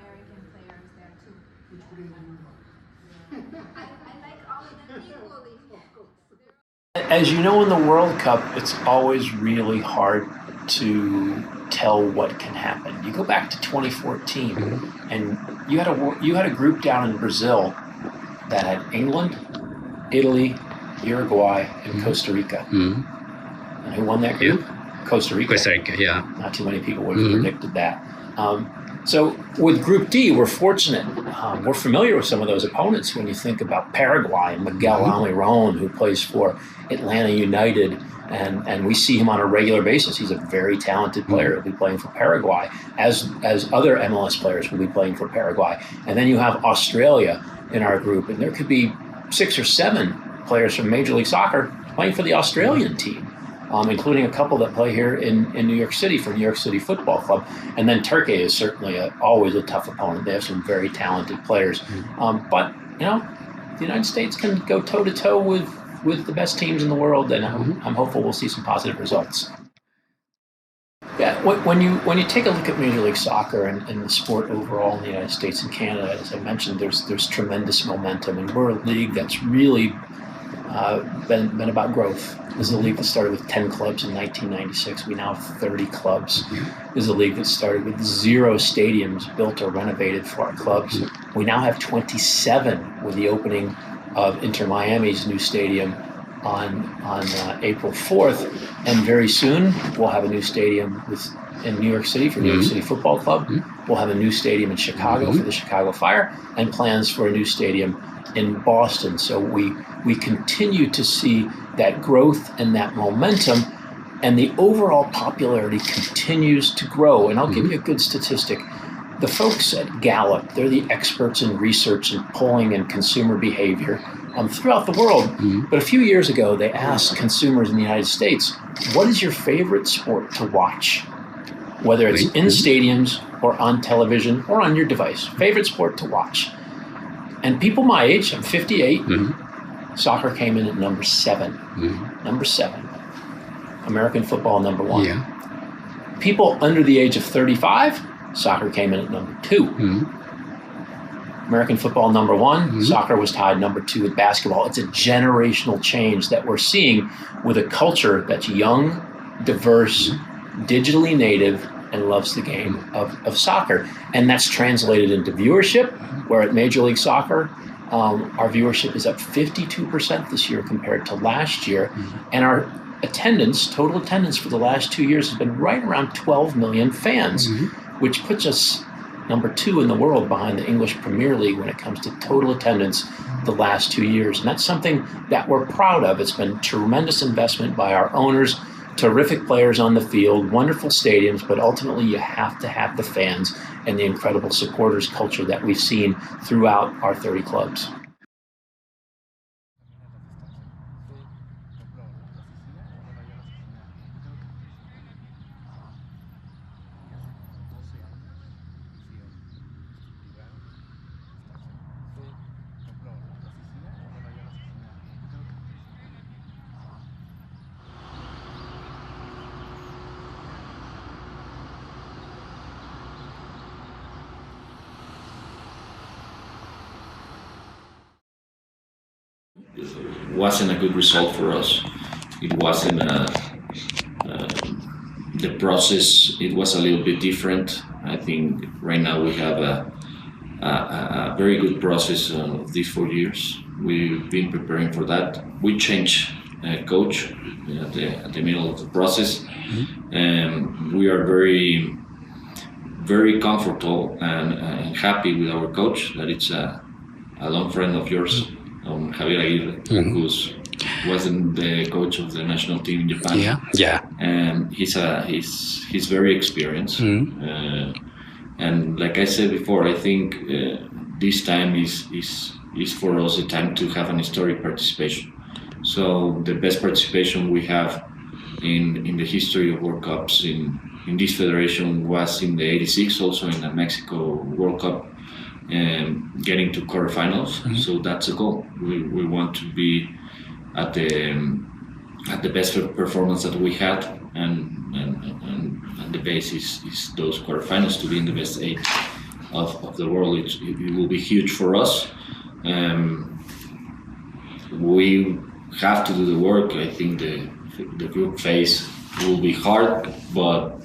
American players there too. I like all of them equally. As you know, in the World Cup, it's always really hard to tell what can happen. You go back to 2014, and you had a group down in Brazil that had England, Italy, Uruguay, and Costa Rica. And who won that group? Costa Rica. Costa Rica, yeah. Not too many people would have predicted that. So with Group D, we're fortunate. We're familiar with some of those opponents when you think about Paraguay and Miguel Almiron, who plays for Atlanta United, and we see him on a regular basis. He's a very talented player. He'll be playing for Paraguay, as other MLS players will be playing for Paraguay. And then you have Australia in our group, and there could be 6 or 7 players from Major League Soccer playing for the Australian team. Including a couple that play here in New York City for New York City Football Club. And then Turkey is certainly always a tough opponent. They have some very talented players. But, you know, the United States can go toe-to-toe with the best teams in the world, and I'm hopeful we'll see some positive results. Yeah, when you take a look at Major League Soccer and the sport overall in the United States and Canada, as I mentioned, there's tremendous momentum, and we're a league that's really been about growth. This is a league that started with 10 clubs in 1996. We now have 30 clubs. This is a league that started with 0 stadiums built or renovated for our clubs. We now have 27 with the opening of Inter Miami's new stadium on April 4th. And very soon, we'll have a new stadium in New York City for New York City Football Club. We'll have a new stadium in Chicago for the Chicago Fire, and plans for a new stadium in Boston. So we continue to see that growth and that momentum, and the overall popularity continues to grow. And I'll give you a good statistic. The folks at Gallup, they're the experts in research and polling and consumer behavior throughout the world. But a few years ago, they asked consumers in the United States, what is your favorite sport to watch? Whether it's in stadiums or on television or on your device, favorite sport to watch. And people my age, I'm 58, soccer came in at number 7. Number 7. American football, number 1. Yeah. People under the age of 35, soccer came in at number 2. American football, number 1. Soccer was tied number 2 with basketball. It's a generational change that we're seeing with a culture that's young, diverse, digitally native, and loves the game of soccer. And that's translated into viewership, where at Major League Soccer, our viewership is up 52% this year compared to last year. And our attendance, total attendance for the last 2 years has been right around 12 million fans, which puts us number 2 in the world behind the English Premier League when it comes to total attendance the last 2 years. And that's something that we're proud of. It's been tremendous investment by our owners, terrific players on the field, wonderful stadiums, but ultimately you have to have the fans and the incredible supporters culture that we've seen throughout our 30 clubs. It wasn't a good result for us. It wasn't the process. It was a little bit different. I think right now we have a very good process of these 4 years. We've been preparing for that. We changed coach at the middle of the process, and we are very, very comfortable and happy with our coach. That it's a long friend of yours. Javier Aguirre, who wasn't the coach of the national team in Japan. And he's very experienced. And like I said before, I think this time is for us a time to have an historic participation. So the best participation we have in the history of World Cups in this federation was in the '86, also in the Mexico World Cup. Getting to quarterfinals, so that's a goal. We want to be at the best performance that we had, and the base is those quarterfinals, to be in the best 8 of the world. It will be huge for us. We have to do the work. I think the group phase will be hard, but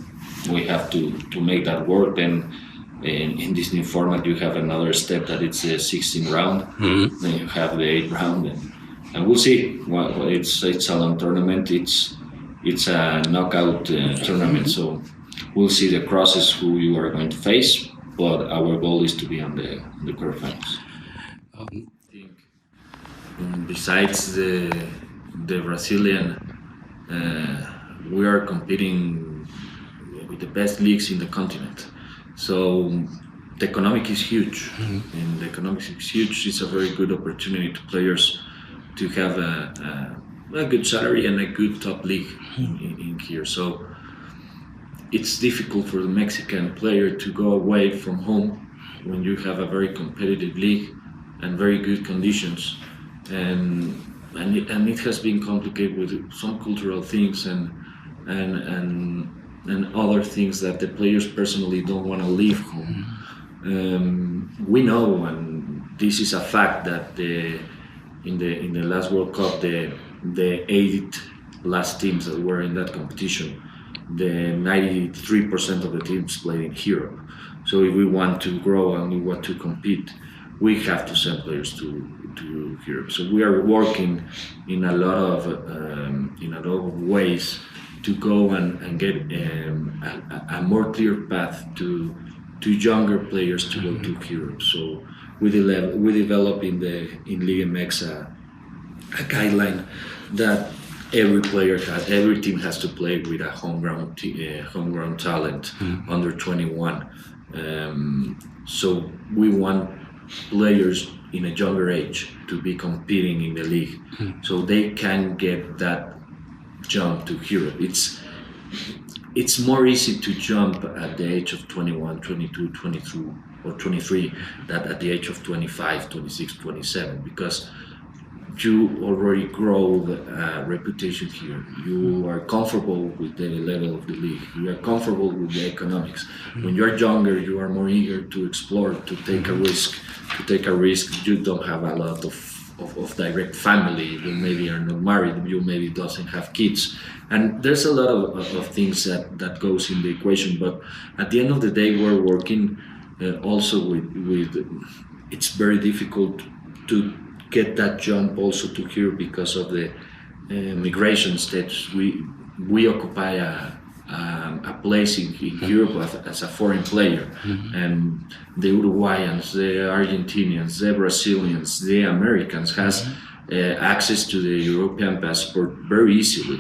we have to make that work. And in this new format, you have another step that it's the 16th round. Then you have the 8th round, and we'll see. Well, it's a long tournament. It's a knockout tournament, so we'll see the crosses who you are going to face. But our goal is to be on the quarterfinals. Besides the Brazilian, we are competing with the best leagues in the continent. So the economic is huge, and the economics is huge. It's a very good opportunity to players to have a good salary and a good top league in here. So it's difficult for the Mexican player to go away from home when you have a very competitive league and very good conditions. And it has been complicated with some cultural things and other things that the players personally don't want to leave home. We know, and this is a fact, that in the last World Cup, the 8 last teams that were in that competition, the 93% of the teams played in Europe. So if we want to grow and we want to compete, we have to send players to Europe. So we are working in a lot of ways to go and get a more clear path to younger players to go to Europe. So we develop in Liga MX a guideline that every team has to play with a homegrown talent under 21. So we want players in a younger age to be competing in the league, so they can get that jump to Europe. It's more easy to jump at the age of 21, 22, 22 or 23 than at the age of 25, 26, 27, because you already grow a reputation here. You are comfortable with the level of the league. You are comfortable with the economics. When you are younger, you are more eager to explore, to take a risk. You don't have a lot of direct family. You maybe are not married. You maybe doesn't have kids. And there's a lot of things that goes in the equation. But at the end of the day, we're working also with it's very difficult to get that jump also to here because of the migration status. We occupy a place in Europe as a foreign player, and the Uruguayans, the Argentinians, the Brazilians, the Americans has access to the European passport very easily.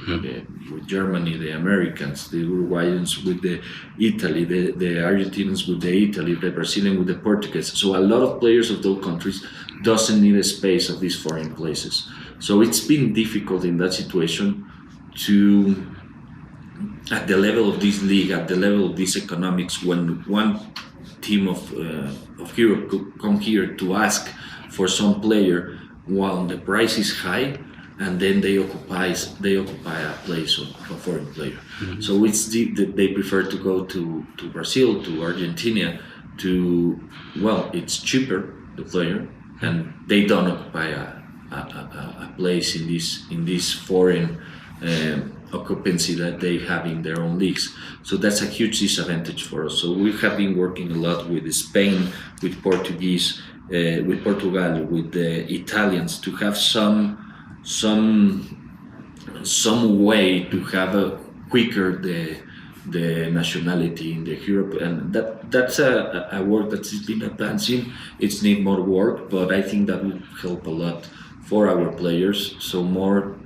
With Germany, the Americans, the Uruguayans with the Italy, the Argentinians with the Italy, the Brazilian with the Portuguese. So a lot of players of those countries doesn't need a space of these foreign places. So it's been difficult in that situation to, at the level of this league, at the level of these economics, when one team of Europe could come here to ask for some player while the price is high, and then they occupy a place of a foreign player. So they prefer to go to Brazil, to Argentina, it's cheaper, the player, and they don't occupy a place in this foreign occupancy that they have in their own leagues. So that's a huge disadvantage for us. So we have been working a lot with Spain, with Portuguese, with Portugal, with the Italians to have some way to have a quicker the nationality in the Europe, and that's a work that's been advancing. It's need more work, but I think that will help a lot for our players. So more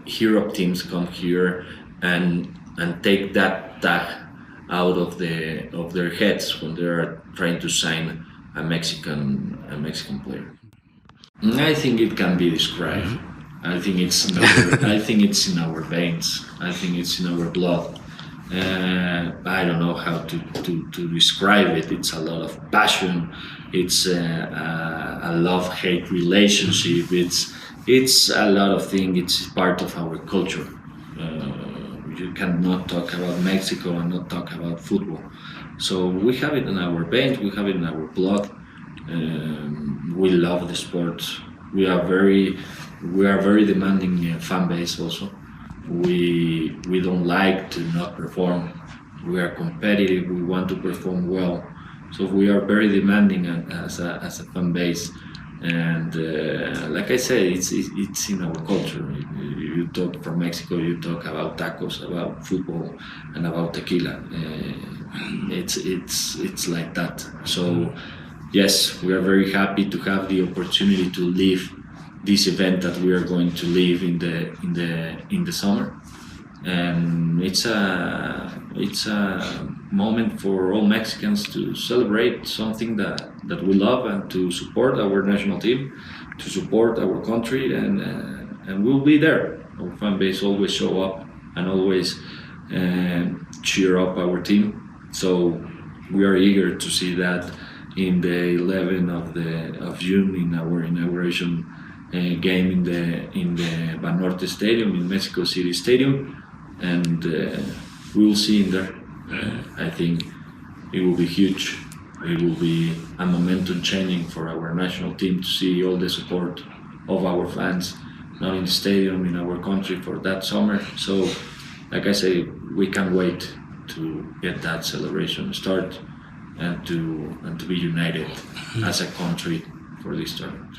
Europe teams come here and take that tag out of their heads when they are trying to sign a Mexican player. I think it can be described. I think it's in our veins. I think it's in our blood. I don't know how to describe it. It's a lot of passion. It's a love-hate relationship. It's a lot of things. It's part of our culture. You cannot talk about Mexico and not talk about football. So we have it in our veins, we have it in our blood. We love the sport. We are very demanding fan base also. We don't like to not perform. We are competitive. We want to perform well. So we are very demanding as a fan base. And like I said, it's in our culture. You talk from Mexico, you talk about tacos, about football, and about tequila. It's like that. So yes, we are very happy to have the opportunity to live this event that we are going to live in the summer. And it's a moment for all Mexicans to celebrate something that we love and to support our national team, to support our country, and we'll be there. Our fan base always show up and always cheer up our team. So we are eager to see that in the 11th of June in our inauguration game in the Banorte Stadium, in Mexico City Stadium. And we will see in there. I think it will be huge. It will be a momentum changing for our national team to see all the support of our fans, not in the stadium, in our country for that summer. So, like I say, we can't wait to get that celebration start and to be united as a country for this tournament.